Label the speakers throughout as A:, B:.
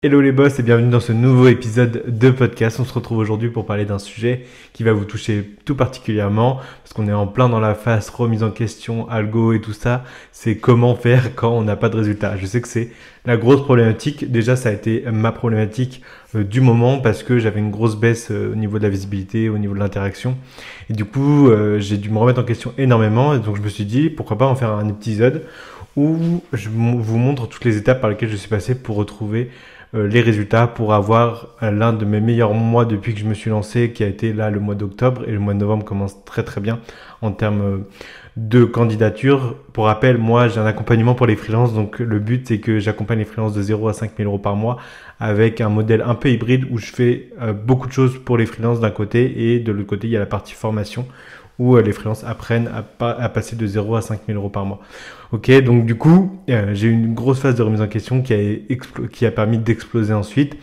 A: Hello les boss et bienvenue dans ce nouveau épisode de podcast. On se retrouve aujourd'hui pour parler d'un sujet qui va vous toucher tout particulièrement parce qu'on est en plein dans la phase remise en question, algo et tout ça. C'est comment faire quand on n'a pas de résultat. Je sais que c'est la grosse problématique. Déjà, ça a été ma problématique du moment parce que j'avais une grosse baisse au niveau de la visibilité, au niveau de l'interaction. Et du coup, j'ai dû me remettre en question énormément. Et donc, je me suis dit, pourquoi pas en faire un épisode où je vous montre toutes les étapes par lesquelles je suis passé pour retrouver les résultats, pour avoir l'un de mes meilleurs mois depuis que je me suis lancé, qui a été là le mois d'octobre, et le mois de novembre commence très très bien en termes de candidature. Pour rappel, moi j'ai un accompagnement pour les freelances, donc le but c'est que j'accompagne les freelances de 0 à 5 000 euros par mois avec un modèle un peu hybride où je fais beaucoup de choses pour les freelances d'un côté, et de l'autre côté il y a la partie formation où les freelances apprennent à passer de 0 à 5 000 euros par mois. Ok, donc du coup, j'ai eu une grosse phase de remise en question qui a permis d'exploser ensuite.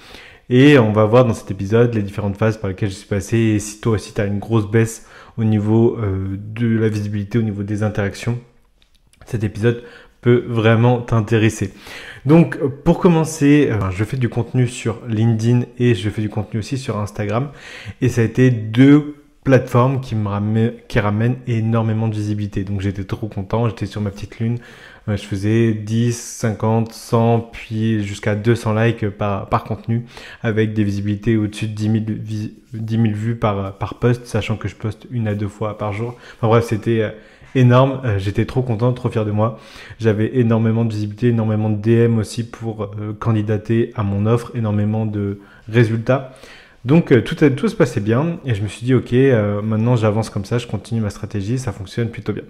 A: Et on va voir dans cet épisode les différentes phases par lesquelles je suis passé. Et si toi aussi tu as une grosse baisse au niveau de la visibilité, au niveau des interactions, cet épisode peut vraiment t'intéresser. Donc pour commencer, je fais du contenu sur LinkedIn et je fais du contenu aussi sur Instagram. Et ça a été deux plateforme qui ramène énormément de visibilité. Donc j'étais trop content, j'étais sur ma petite lune, je faisais 10, 50, 100, puis jusqu'à 200 likes par contenu, avec des visibilités au-dessus de 10 000 vues par post, sachant que je poste 1 à 2 fois par jour. Enfin bref, c'était énorme, j'étais trop content, trop fier de moi. J'avais énormément de visibilité, énormément de DM aussi pour candidater à mon offre, énormément de résultats. Donc tout se passait bien et je me suis dit ok, maintenant j'avance comme ça, je continue ma stratégie, ça fonctionne plutôt bien.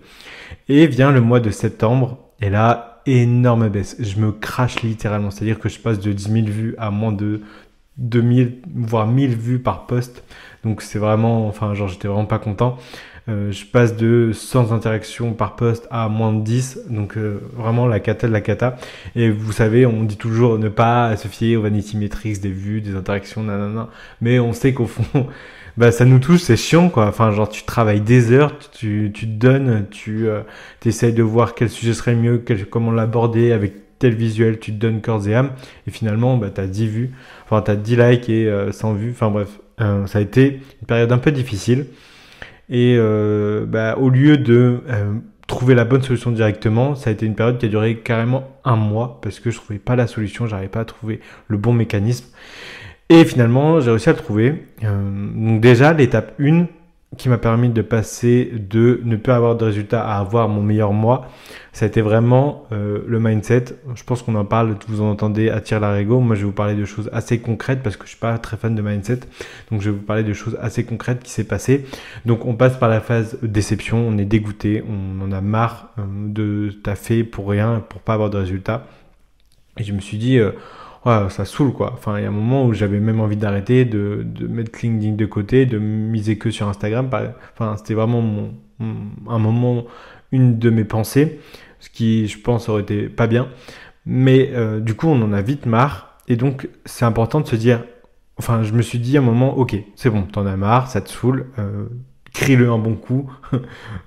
A: Et vient le mois de septembre et là, énorme baisse. Je me crache littéralement, c'est-à-dire que je passe de 10 000 vues à moins de 2000 voire 1000 vues par post. Donc c'est vraiment, enfin genre j'étais vraiment pas content. Je passe de 100 interactions par post à moins de 10, donc vraiment la cata de la cata. Et vous savez, on dit toujours ne pas se fier aux vanity metrics des vues, des interactions, nanana. Mais on sait qu'au fond, bah ça nous touche, c'est chiant quoi. Enfin genre tu travailles des heures, tu te donnes, tu essayes de voir quel sujet serait le mieux, comment l'aborder avec tel visuel, tu te donnes corps et âme. Et finalement, bah t'as 10 vues, enfin t'as 10 likes et 100 vues. Enfin bref, ça a été une période un peu difficile. Et au lieu de trouver la bonne solution directement, ça a été une période qui a duré carrément un mois parce que je trouvais pas la solution, j'arrivais pas à trouver le bon mécanisme. Et finalement, j'ai réussi à le trouver. Donc déjà, l'étape 1 qui m'a permis de passer de ne pas avoir de résultats à avoir mon meilleur mois, ça a été vraiment le mindset. Je pense qu'on en parle, vous en entendez à tire-larigot. Moi, je vais vous parler de choses assez concrètes parce que je suis pas très fan de mindset. Donc, je vais vous parler de choses assez concrètes qui s'est passé. Donc, on passe par la phase déception. On est dégoûté. On en a marre de taffer pour rien, pour pas avoir de résultats. Et je me suis dit... ouais, ça saoule quoi. Enfin, il y a un moment où j'avais même envie d'arrêter, de mettre LinkedIn de côté, de miser que sur Instagram. Enfin, c'était vraiment un moment, une de mes pensées, ce qui, je pense, aurait été pas bien. Mais du coup, on en a vite marre. Et donc, c'est important de se dire... Enfin, je me suis dit à un moment, ok, c'est bon, t'en as marre, ça te saoule. Crie-le un bon coup.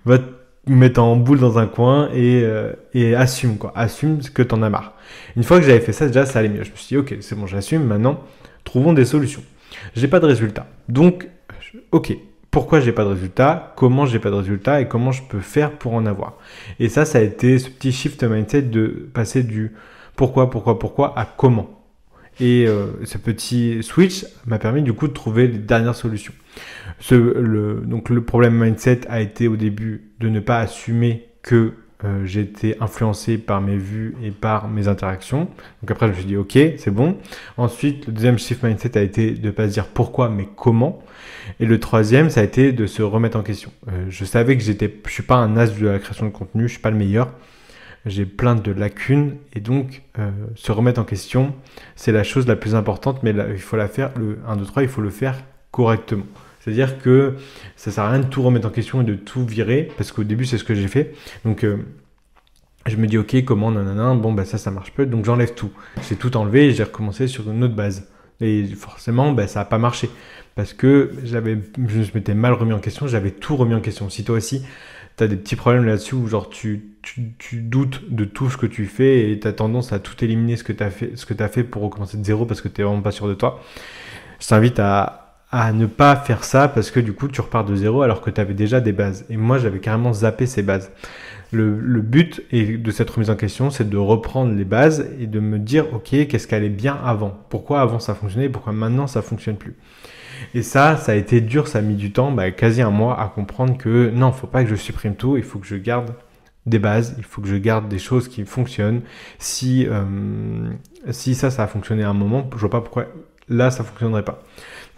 A: Va te mettre en boule dans un coin et assume quoi. Assume que t'en as marre. Une fois que j'avais fait ça, déjà ça allait mieux. Je me suis dit ok, c'est bon, j'assume. Maintenant, trouvons des solutions. J'ai pas de résultat. Donc, ok, pourquoi j'ai pas de résultat? Comment j'ai pas de résultat? Et comment je peux faire pour en avoir? Et ça a été ce petit shift mindset de passer du pourquoi à comment. Et ce petit switch m'a permis du coup de trouver les dernières solutions. Donc le problème mindset a été au début de ne pas assumer que j'étais influencé par mes vues et par mes interactions. Donc après je me suis dit ok, c'est bon. Ensuite le deuxième shift mindset a été de ne pas se dire pourquoi mais comment. Et le troisième ça a été de se remettre en question. Je savais que je suis pas un as de la création de contenu, je suis pas le meilleur. J'ai plein de lacunes et donc se remettre en question, c'est la chose la plus importante, mais là, il faut la faire, le 1, 2, 3, il faut le faire correctement. C'est-à-dire que ça sert à rien de tout remettre en question et de tout virer, parce qu'au début, c'est ce que j'ai fait. Donc, je me dis, ok, comment, nanana, bon, bah ça marche pas, donc j'enlève tout. J'ai tout enlevé et j'ai recommencé sur une autre base. Et forcément, bah, ça n'a pas marché, parce que je m'étais mal remis en question, j'avais tout remis en question. Si toi aussi, as des petits problèmes là-dessus où genre tu doutes de tout ce que tu fais et tu as tendance à tout éliminer ce que tu as fait pour recommencer de zéro parce que tu n'es vraiment pas sûr de toi. Je t'invite à ne pas faire ça parce que du coup tu repars de zéro alors que tu avais déjà des bases. Et moi j'avais carrément zappé ces bases. Le but de cette remise en question, c'est de reprendre les bases et de me dire ok, qu'est-ce qui allait bien avant? Pourquoi avant ça fonctionnait et pourquoi maintenant ça fonctionne plus? Et ça a été dur, ça a mis du temps, quasi un mois à comprendre que non, faut pas que je supprime tout, il faut que je garde des bases, il faut que je garde des choses qui fonctionnent. Si ça a fonctionné à un moment, je vois pas pourquoi là ça fonctionnerait pas.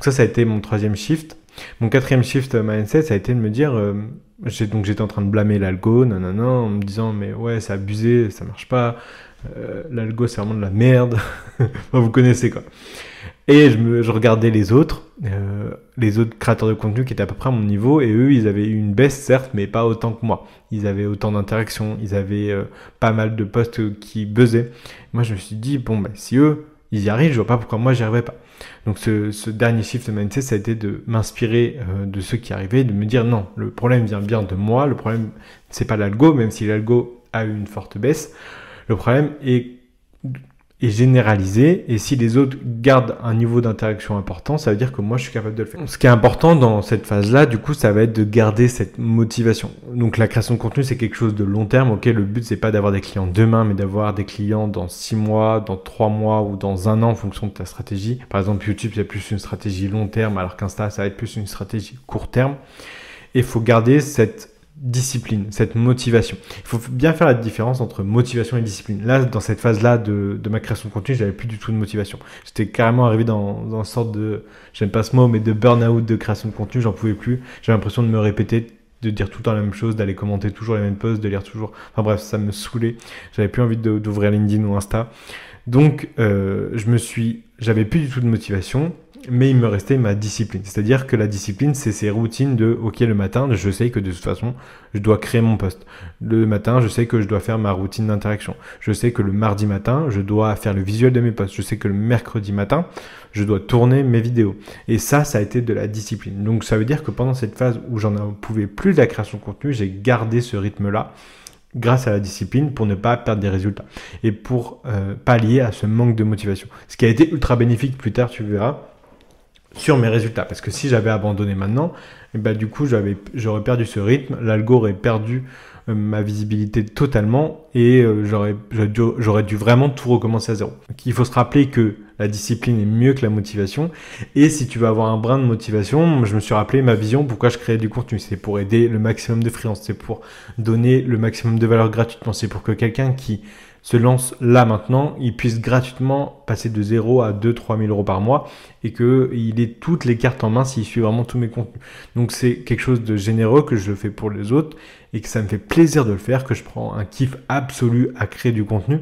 A: Donc ça a été mon troisième shift. Mon quatrième shift mindset, ça a été de me dire, j'étais en train de blâmer l'algo, nanana, en me disant mais ouais c'est abusé, ça marche pas, l'algo c'est vraiment de la merde, enfin, vous connaissez quoi. Et je regardais les autres créateurs de contenu qui étaient à peu près à mon niveau, et eux, ils avaient eu une baisse, certes, mais pas autant que moi. Ils avaient autant d'interactions, ils avaient pas mal de posts qui buzzaient. Moi, je me suis dit, bon, si eux, ils y arrivent, je vois pas pourquoi moi, j'y arriverais pas. Donc, ce dernier shift de mindset, ça a été de m'inspirer de ceux qui arrivaient, de me dire, non, le problème vient bien de moi, le problème, c'est pas l'algo, même si l'algo a eu une forte baisse. Le problème est généralisé, et si les autres gardent un niveau d'interaction important, ça veut dire que moi je suis capable de le faire. Ce qui est important dans cette phase-là, du coup, ça va être de garder cette motivation. Donc la création de contenu, c'est quelque chose de long terme, ok, le but c'est pas d'avoir des clients demain, mais d'avoir des clients dans 6 mois, dans 3 mois ou dans 1 an en fonction de ta stratégie. Par exemple, YouTube, c'est plus une stratégie long terme, alors qu'Insta, ça va être plus une stratégie court terme. Et il faut garder cette discipline, cette motivation. Il faut bien faire la différence entre motivation et discipline. Là, dans cette phase-là de ma création de contenu, j'avais plus du tout de motivation. J'étais carrément arrivé dans une sorte de, j'aime pas ce mot, mais de burn-out de création de contenu, j'en pouvais plus. J'avais l'impression de me répéter, de dire tout le temps la même chose, d'aller commenter toujours les mêmes posts, de lire toujours. Enfin bref, ça me saoulait. J'avais plus envie d'ouvrir LinkedIn ou Insta. Donc, j'avais plus du tout de motivation, mais il me restait ma discipline. C'est-à-dire que la discipline, c'est ces routines de, ok, le matin, je sais que de toute façon, je dois créer mon post. Le matin, je sais que je dois faire ma routine d'interaction. Je sais que le mardi matin, je dois faire le visuel de mes posts. Je sais que le mercredi matin, je dois tourner mes vidéos. Et ça a été de la discipline. Donc, ça veut dire que pendant cette phase où j'en pouvais plus de la création de contenu, j'ai gardé ce rythme-là grâce à la discipline pour ne pas perdre des résultats et pour pallier à ce manque de motivation. Ce qui a été ultra bénéfique plus tard, tu verras, sur mes résultats. Parce que si j'avais abandonné maintenant, du coup, j'aurais perdu ce rythme, l'algo aurait perdu ma visibilité totalement et j'aurais dû vraiment tout recommencer à zéro. Donc, il faut se rappeler que la discipline est mieux que la motivation, et si tu veux avoir un brin de motivation, je me suis rappelé ma vision, pourquoi je créais du contenu, c'est pour aider le maximum de freelances, c'est pour donner le maximum de valeur gratuitement, c'est pour que quelqu'un qui se lance là maintenant, il puisse gratuitement passer de 0 à 2-3 000 euros par mois et qu'il ait toutes les cartes en main s'il suit vraiment tous mes contenus. Donc c'est quelque chose de généreux que je fais pour les autres et que ça me fait plaisir de le faire, que je prends un kiff absolu à créer du contenu.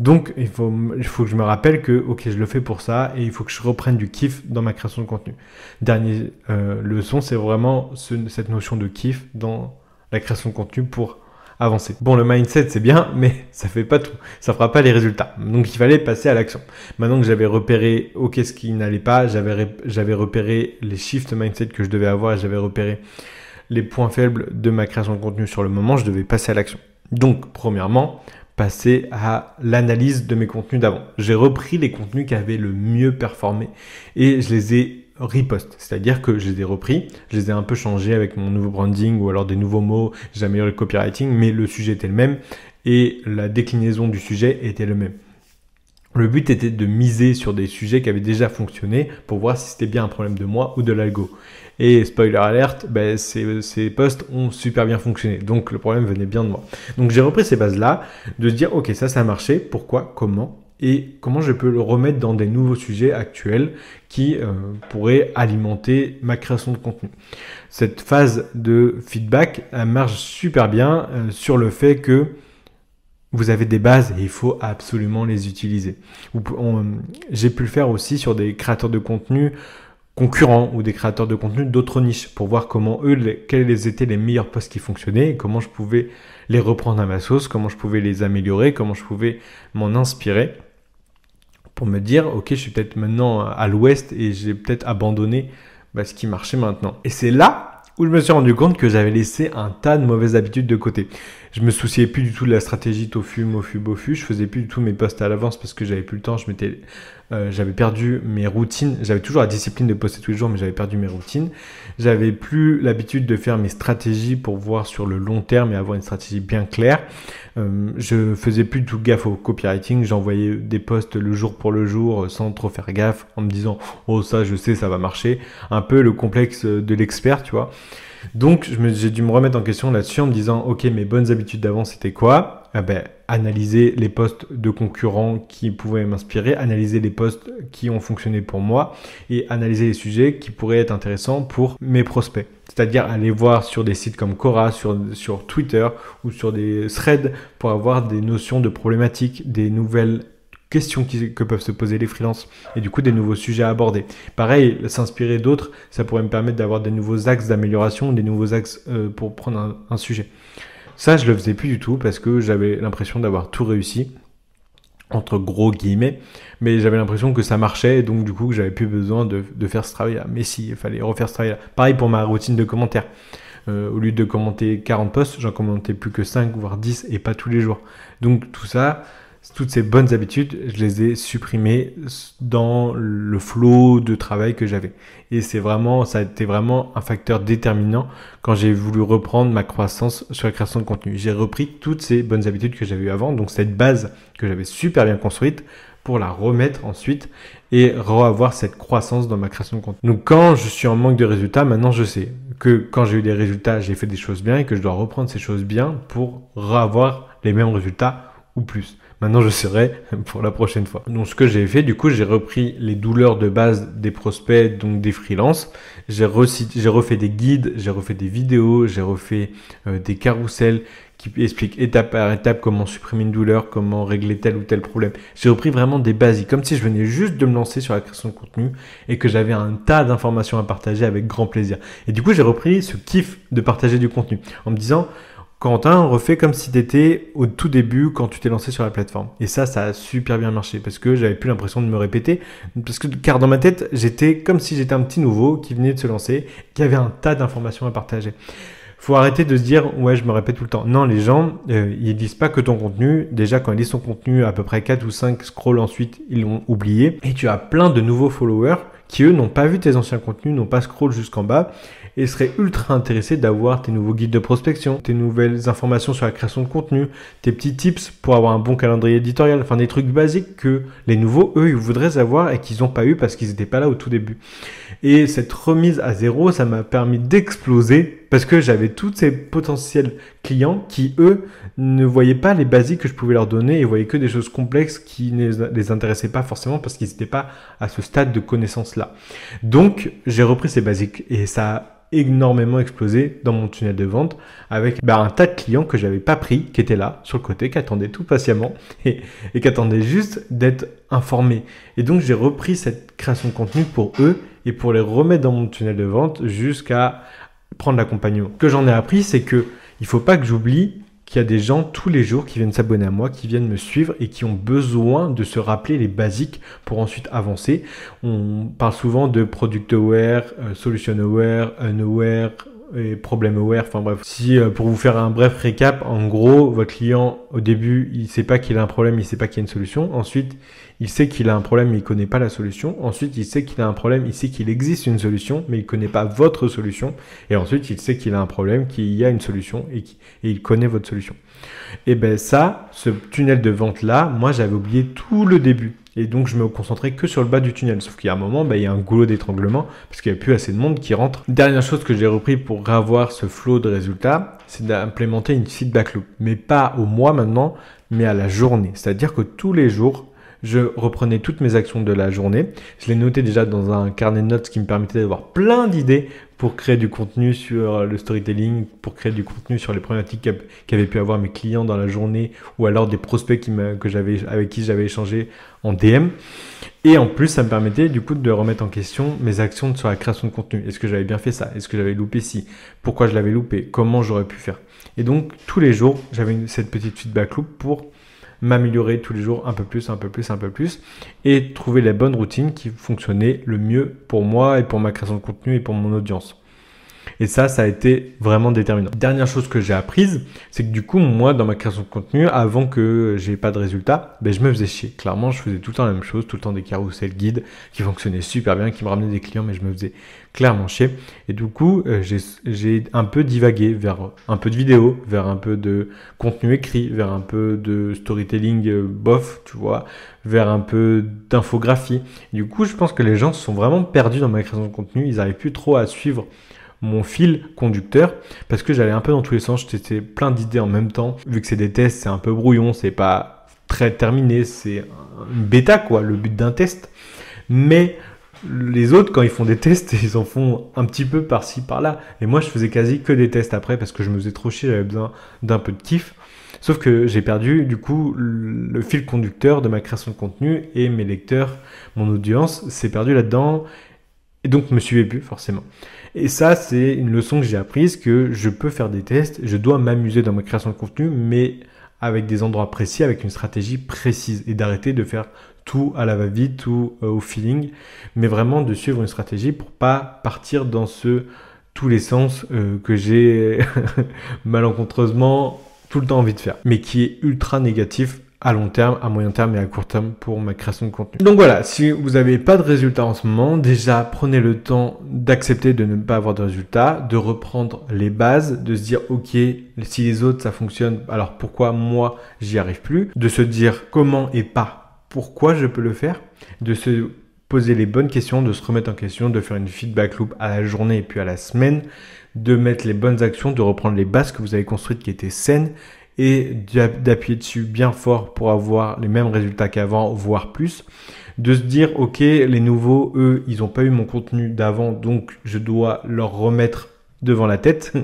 A: Donc il faut que je me rappelle que ok, je le fais pour ça et il faut que je reprenne du kiff dans ma création de contenu. Dernière leçon, c'est vraiment cette notion de kiff dans la création de contenu pour avancer. Bon, le mindset, c'est bien, mais ça fait pas tout. Ça fera pas les résultats. Donc, il fallait passer à l'action. Maintenant que j'avais repéré, ok, ce qui n'allait pas, j'avais repéré les shifts mindset que je devais avoir et j'avais repéré les points faibles de ma création de contenu sur le moment, je devais passer à l'action. Donc, premièrement, passer à l'analyse de mes contenus d'avant. J'ai repris les contenus qui avaient le mieux performé et je les ai repost, c'est-à-dire que je les ai repris, je les ai un peu changés avec mon nouveau branding ou alors des nouveaux mots, j'ai amélioré le copywriting, mais le sujet était le même et la déclinaison du sujet était le même. Le but était de miser sur des sujets qui avaient déjà fonctionné pour voir si c'était bien un problème de moi ou de l'algo. Et spoiler alert, ces posts ont super bien fonctionné. Donc le problème venait bien de moi. Donc j'ai repris ces bases-là, de se dire ok, ça a marché, pourquoi, comment et comment je peux le remettre dans des nouveaux sujets actuels qui pourraient alimenter ma création de contenu. Cette phase de feedback, elle marche super bien sur le fait que vous avez des bases et il faut absolument les utiliser. J'ai pu le faire aussi sur des créateurs de contenu concurrents ou des créateurs de contenu d'autres niches pour voir comment quels étaient les meilleurs posts qui fonctionnaient et comment je pouvais les reprendre à ma sauce, comment je pouvais les améliorer, comment je pouvais m'en inspirer pour me dire ok, je suis peut-être maintenant à l'ouest et j'ai peut-être abandonné ce qui marchait maintenant. Et c'est là où je me suis rendu compte que j'avais laissé un tas de mauvaises habitudes de côté. Je me souciais plus du tout de la stratégie tofu, mofu, bofu. Je faisais plus du tout mes posts à l'avance parce que j'avais plus le temps. J'avais perdu mes routines. J'avais toujours la discipline de poster tous les jours, mais j'avais perdu mes routines. J'avais plus l'habitude de faire mes stratégies pour voir sur le long terme et avoir une stratégie bien claire. Je faisais plus du tout gaffe au copywriting. J'envoyais des posts le jour pour le jour sans trop faire gaffe en me disant « Oh ça je sais, ça va marcher ». Un peu le complexe de l'expert, tu vois. Donc, j'ai dû me remettre en question là-dessus en me disant, ok, mes bonnes habitudes d'avant, c'était quoi? Analyser les posts de concurrents qui pouvaient m'inspirer, analyser les posts qui ont fonctionné pour moi et analyser les sujets qui pourraient être intéressants pour mes prospects. C'est-à-dire aller voir sur des sites comme Quora, sur Twitter ou sur des threads pour avoir des notions de problématiques, des nouvelles questions que peuvent se poser les freelances et du coup des nouveaux sujets à aborder. Pareil, s'inspirer d'autres, ça pourrait me permettre d'avoir des nouveaux axes d'amélioration, des nouveaux axes pour prendre un sujet. Ça, je le faisais plus du tout parce que j'avais l'impression d'avoir tout réussi, entre gros guillemets, mais j'avais l'impression que ça marchait et donc du coup que j'avais plus besoin de faire ce travail-là. Mais si, il fallait refaire ce travail-là. Pareil pour ma routine de commentaires. Au lieu de commenter 40 posts, j'en commentais plus que 5 voire 10 et pas tous les jours. Donc tout ça, toutes ces bonnes habitudes, je les ai supprimées dans le flow de travail que j'avais. Et ça a été vraiment un facteur déterminant quand j'ai voulu reprendre ma croissance sur la création de contenu. J'ai repris toutes ces bonnes habitudes que j'avais eues avant, donc cette base que j'avais super bien construite, pour la remettre ensuite et avoir cette croissance dans ma création de contenu. Donc quand je suis en manque de résultats, maintenant je sais que quand j'ai eu des résultats, j'ai fait des choses bien et que je dois reprendre ces choses bien pour avoir les mêmes résultats ou plus. Maintenant, je saurai pour la prochaine fois. Donc, ce que j'ai fait, du coup, j'ai repris les douleurs de base des prospects, donc des freelances. J'ai refait des guides, j'ai refait des vidéos, j'ai refait des carousels qui expliquent étape par étape comment supprimer une douleur, comment régler tel ou tel problème. J'ai repris vraiment des basiques, comme si je venais juste de me lancer sur la création de contenu et que j'avais un tas d'informations à partager avec grand plaisir. Et du coup, j'ai repris ce kiff de partager du contenu en me disant... Quentin, refais comme si tu étais au tout début quand tu t'es lancé sur la plateforme. Et ça a super bien marché parce que j'avais plus l'impression de me répéter. Car dans ma tête, j'étais comme si j'étais un petit nouveau qui venait de se lancer, qui avait un tas d'informations à partager. Faut arrêter de se dire, ouais, je me répète tout le temps. Non, les gens, ils lisent pas que ton contenu. Déjà, quand ils lisent ton contenu, à peu près 4 ou 5 scrolls ensuite, ils l'ont oublié. Et tu as plein de nouveaux followers qui, eux, n'ont pas vu tes anciens contenus, n'ont pas scroll jusqu'en bas et seraient ultra intéressés d'avoir tes nouveaux guides de prospection, tes nouvelles informations sur la création de contenu, tes petits tips pour avoir un bon calendrier éditorial, enfin des trucs basiques que les nouveaux, eux, ils voudraient avoir et qu'ils n'ont pas eu parce qu'ils n'étaient pas là au tout début. Et cette remise à zéro, ça m'a permis d'exploser parce que j'avais tous ces potentiels clients qui, eux, ne voyaient pas les basiques que je pouvais leur donner et voyaient que des choses complexes qui ne les intéressaient pas forcément parce qu'ils n'étaient pas à ce stade de connaissance-là. Donc, j'ai repris ces basiques et ça a énormément explosé dans mon tunnel de vente avec un tas de clients que j'avais pas pris, qui étaient là sur le côté, qui attendaient tout patiemment et qui attendaient juste d'être informés. Et donc j'ai repris cette création de contenu pour eux et pour les remettre dans mon tunnel de vente jusqu'à prendre l'accompagnement. Ce que j'en ai appris, c'est que il faut pas que j'oublie qu'il y a des gens tous les jours qui viennent s'abonner à moi, qui viennent me suivre et qui ont besoin de se rappeler les basiques pour ensuite avancer. On parle souvent de product aware, solution aware, unaware et problem aware. Enfin bref, si pour vous faire un bref récap, en gros, votre client au début, il sait pas qu'il a un problème, il sait pas qu'il y a une solution. Ensuite, il sait qu'il a un problème, mais il connaît pas la solution. Ensuite, il sait qu'il a un problème, il sait qu'il existe une solution, mais il connaît pas votre solution. Et ensuite, il sait qu'il a un problème, qu'il y a une solution et il connaît votre solution. Et ben ça, ce tunnel de vente là, moi j'avais oublié tout le début. Et donc je me concentrais que sur le bas du tunnel. Sauf qu'il y a un moment, il y a un goulot d'étranglement parce qu'il n'y a plus assez de monde qui rentre. Dernière chose que j'ai repris pour avoir ce flow de résultats, c'est d'implémenter une feedback loop. Mais pas au mois maintenant, mais à la journée. C'est-à-dire que tous les jours, je reprenais toutes mes actions de la journée. Je les notais déjà dans un carnet de notes qui me permettait d'avoir plein d'idées pour créer du contenu sur le storytelling, pour créer du contenu sur les problématiques qu'avaient pu avoir mes clients dans la journée ou alors des prospects avec qui j'avais échangé en DM. Et en plus, ça me permettait du coup de remettre en question mes actions sur la création de contenu. Est-ce que j'avais bien fait ça? Est-ce que j'avais loupé ci? Pourquoi je l'avais loupé? Comment j'aurais pu faire? Et donc, tous les jours, j'avais cette petite feedback loop pour m'améliorer tous les jours un peu plus et trouver les bonnes routines qui fonctionnaient le mieux pour moi et pour ma création de contenu et pour mon audience. Et ça a été vraiment déterminant. Dernière chose que j'ai apprise, c'est que du coup, moi, dans ma création de contenu, avant que j'ai pas de résultats, je me faisais chier. Clairement, je faisais tout le temps la même chose, tout le temps des carousels guides qui fonctionnaient super bien, qui me ramenaient des clients, mais je me faisais clairement chier. Et du coup, j'ai un peu divagué vers un peu de vidéo, vers un peu de contenu écrit, vers un peu de storytelling bof, tu vois, vers un peu d'infographie. Du coup, je pense que les gens se sont vraiment perdus dans ma création de contenu. Ils n'arrivent plus trop à suivre mon fil conducteur parce que j'allais un peu dans tous les sens, je testais plein d'idées en même temps. Vu que c'est des tests, c'est un peu brouillon, c'est pas très terminé, c'est une bêta quoi, le but d'un test. Mais les autres, quand ils font des tests, ils en font un petit peu par-ci, par-là. Et moi, je faisais quasi que des tests après parce que je me faisais trop chier, j'avais besoin d'un peu de kiff. Sauf que j'ai perdu du coup le fil conducteur de ma création de contenu et mes lecteurs, mon audience s'est perdu là-dedans. Et donc, me suivez plus forcément. Et ça, c'est une leçon que j'ai apprise, que je peux faire des tests, je dois m'amuser dans ma création de contenu, mais avec des endroits précis, avec une stratégie précise, et d'arrêter de faire tout à la va-vite, tout au feeling, mais vraiment de suivre une stratégie pour pas partir dans tous les sens que j'ai malencontreusement tout le temps envie de faire, mais qui est ultra négatif à long terme, à moyen terme et à court terme pour ma création de contenu. Donc voilà, si vous n'avez pas de résultats en ce moment, déjà prenez le temps d'accepter de ne pas avoir de résultats, de reprendre les bases, de se dire ok, si les autres ça fonctionne, alors pourquoi moi j'y arrive plus, de se dire comment et pas pourquoi je peux le faire, de se poser les bonnes questions, de se remettre en question, de faire une feedback loop à la journée et puis à la semaine, de mettre les bonnes actions, de reprendre les bases que vous avez construites qui étaient saines et d'appuyer dessus bien fort pour avoir les mêmes résultats qu'avant, voire plus. De se dire, ok, les nouveaux, eux, ils n'ont pas eu mon contenu d'avant, donc je dois leur remettre devant la tête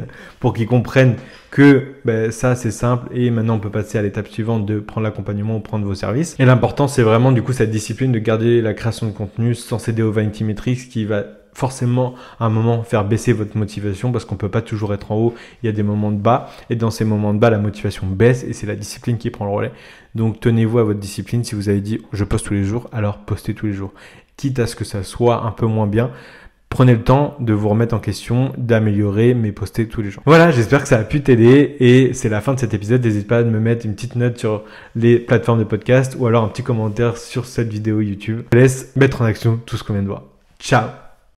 A: pour qu'ils comprennent que ça c'est simple et maintenant on peut passer à l'étape suivante de prendre l'accompagnement ou prendre vos services. Et l'important c'est vraiment du coup cette discipline de garder la création de contenu sans céder au vanity metrics qui va forcément à un moment faire baisser votre motivation parce qu'on peut pas toujours être en haut, il y a des moments de bas et dans ces moments de bas la motivation baisse et c'est la discipline qui prend le relais. Donc tenez-vous à votre discipline. Si vous avez dit je poste tous les jours, alors postez tous les jours, quitte à ce que ça soit un peu moins bien. Prenez le temps de vous remettre en question, d'améliorer, mais postez tous les jours. Voilà, j'espère que ça a pu t'aider et c'est la fin de cet épisode. N'hésite pas à me mettre une petite note sur les plateformes de podcast ou alors un petit commentaire sur cette vidéo YouTube. Je te laisse mettre en action tout ce qu'on vient de voir. Ciao!